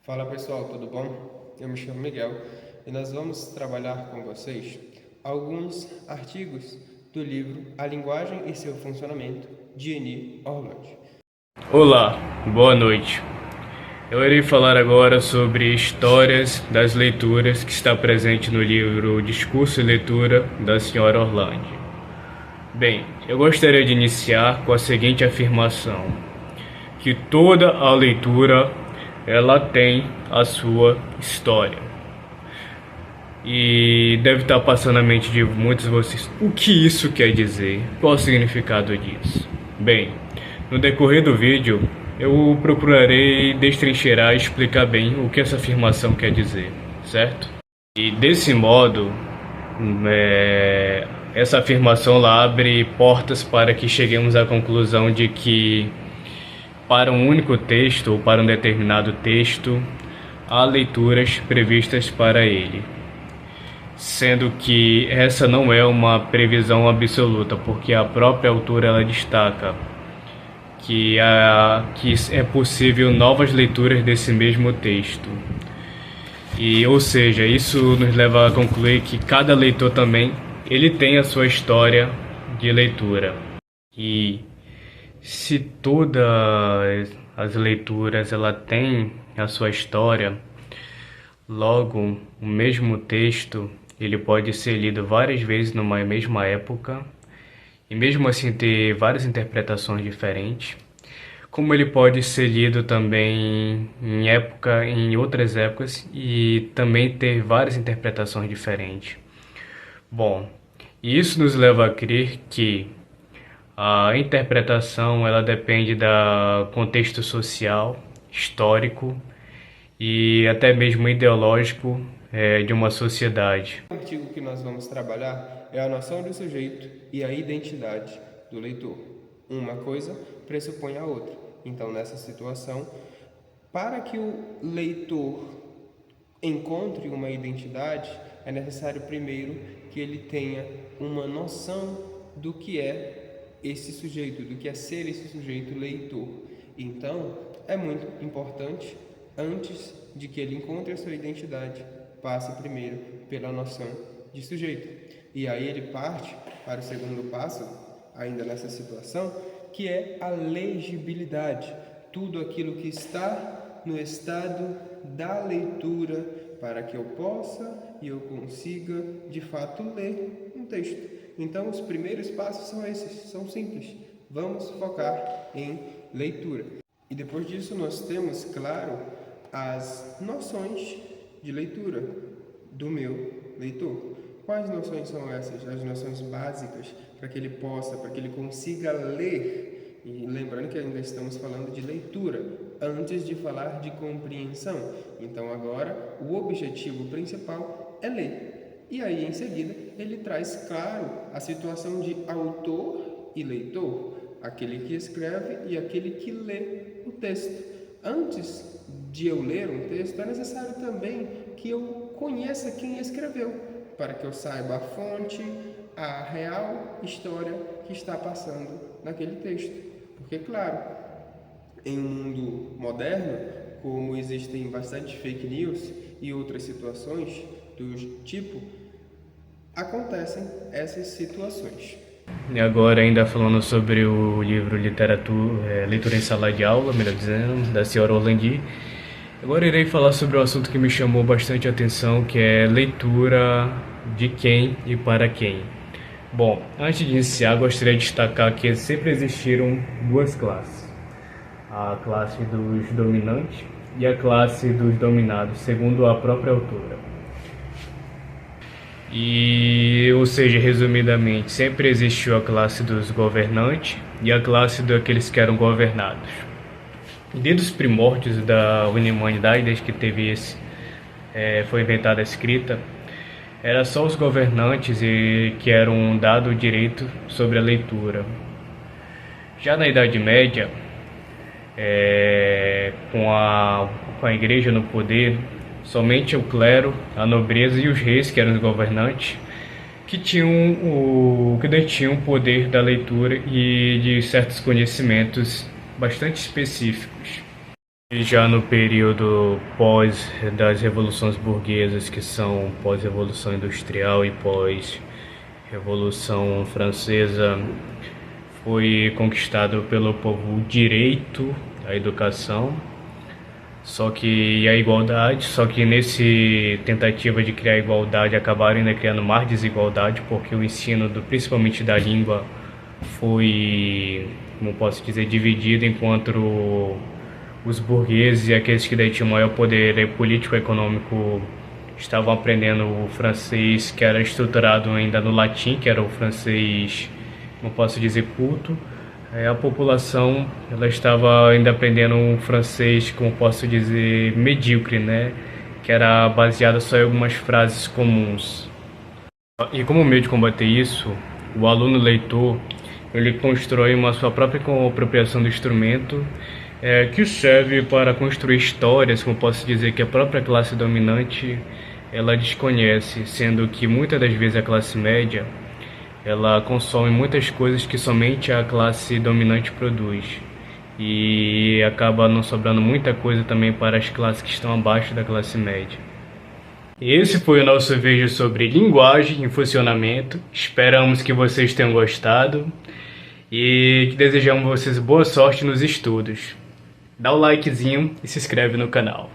Fala pessoal, tudo bom? Eu me chamo Miguel e nós vamos trabalhar com vocês alguns artigos do livro A Linguagem e seu Funcionamento, de Eni Orlund. Olá, boa noite. Eu irei falar agora sobre histórias das leituras que está presente no livro Discurso e Leitura da Sra. Orlando. Bem, eu gostaria de iniciar com a seguinte afirmação, que toda a leitura ela tem a sua história. E deve estar passando na mente de muitos de vocês, o que isso quer dizer? Qual o significado disso? Bem, no decorrer do vídeo, eu procurarei destrincheirar e explicar bem o que essa afirmação quer dizer, certo? E desse modo, essa afirmação lá abre portas para que cheguemos à conclusão de que para um único texto ou para um determinado texto, há leituras previstas para ele. Sendo que essa não é uma previsão absoluta, porque a própria autora ela destaca que é possível novas leituras desse mesmo texto. Ou seja, isso nos leva a concluir que cada leitor também ele tem a sua história de leitura. E se todas as leituras ela tem a sua história, logo o mesmo texto ele pode ser lido várias vezes numa mesma época e mesmo assim ter várias interpretações diferentes, como ele pode ser lido também em outras épocas e também ter várias interpretações diferentes. Bom, isso nos leva a crer que a interpretação ela depende do contexto social, histórico e até mesmo ideológico de uma sociedade. O artigo que nós vamos trabalhar é a noção do sujeito e a identidade do leitor. Uma coisa pressupõe a outra. Então, nessa situação, para que o leitor encontre uma identidade, é necessário primeiro que ele tenha uma noção do que é esse sujeito, do que é ser esse sujeito leitor. Então, é muito importante, antes de que ele encontre a sua identidade, passe primeiro pela noção de sujeito. E aí ele parte para o segundo passo, ainda nessa situação, que é a legibilidade. Tudo aquilo que está no estado da leitura para que eu possa e eu consiga, de fato, ler um texto. Então, os primeiros passos são esses, são simples. Vamos focar em leitura. E depois disso nós temos, claro, as noções de leitura do meu leitor. Quais noções são essas? As noções básicas para que ele possa, para que ele consiga ler. E lembrando que ainda estamos falando de leitura, antes de falar de compreensão. Então agora o objetivo principal é ler. E aí em seguida ele traz, claro, a situação de autor e leitor, aquele que escreve e aquele que lê o texto. Antes de eu ler um texto, é necessário também que eu conheça quem escreveu, para que eu saiba a fonte, a real história que está passando naquele texto. Porque, claro, em um mundo moderno, como existem bastante fake news e outras situações do tipo, acontecem essas situações. E agora ainda falando sobre o livro Leitura em Sala de Aula, melhor dizendo, da Sra. Orlando. Agora irei falar sobre um assunto que me chamou bastante atenção, que é leitura de quem e para quem. Bom, antes de iniciar, gostaria de destacar que sempre existiram duas classes. A classe dos dominantes e a classe dos dominados, segundo a própria autora. Ou seja, resumidamente, sempre existiu a classe dos governantes e a classe daqueles que eram governados. Desde os primórdios da humanidade, desde que foi inventada a escrita, era só os governantes que eram dado o direito sobre a leitura. Já na Idade Média, com a igreja no poder, somente o clero, a nobreza e os reis, que eram os governantes, que detinham o poder da leitura e de certos conhecimentos bastante específicos. E já no período pós das revoluções burguesas, que são pós-revolução industrial e pós-revolução francesa, foi conquistado pelo povo o direito à educação, só que a igualdade, só que nesse tentativa de criar igualdade acabaram ainda criando mais desigualdade, porque o ensino principalmente da língua foi, como posso dizer, dividido, enquanto os burgueses e aqueles que daí tinham maior poder político e econômico estavam aprendendo o francês, que era estruturado ainda no latim, que era o francês, como posso dizer, culto. A população ela estava ainda aprendendo um francês, como posso dizer, medíocre, né? Que era baseado só em algumas frases comuns. E como meio de combater isso, o aluno leitor ele constrói uma sua própria apropriação do instrumento, que serve para construir histórias, como posso dizer, que a própria classe dominante ela desconhece, sendo que muitas das vezes a classe média ela consome muitas coisas que somente a classe dominante produz e acaba não sobrando muita coisa também para as classes que estão abaixo da classe média. Esse foi o nosso vídeo sobre linguagem e funcionamento. Esperamos que vocês tenham gostado e que desejamos a vocês boa sorte nos estudos. Dá o likezinho e se inscreve no canal.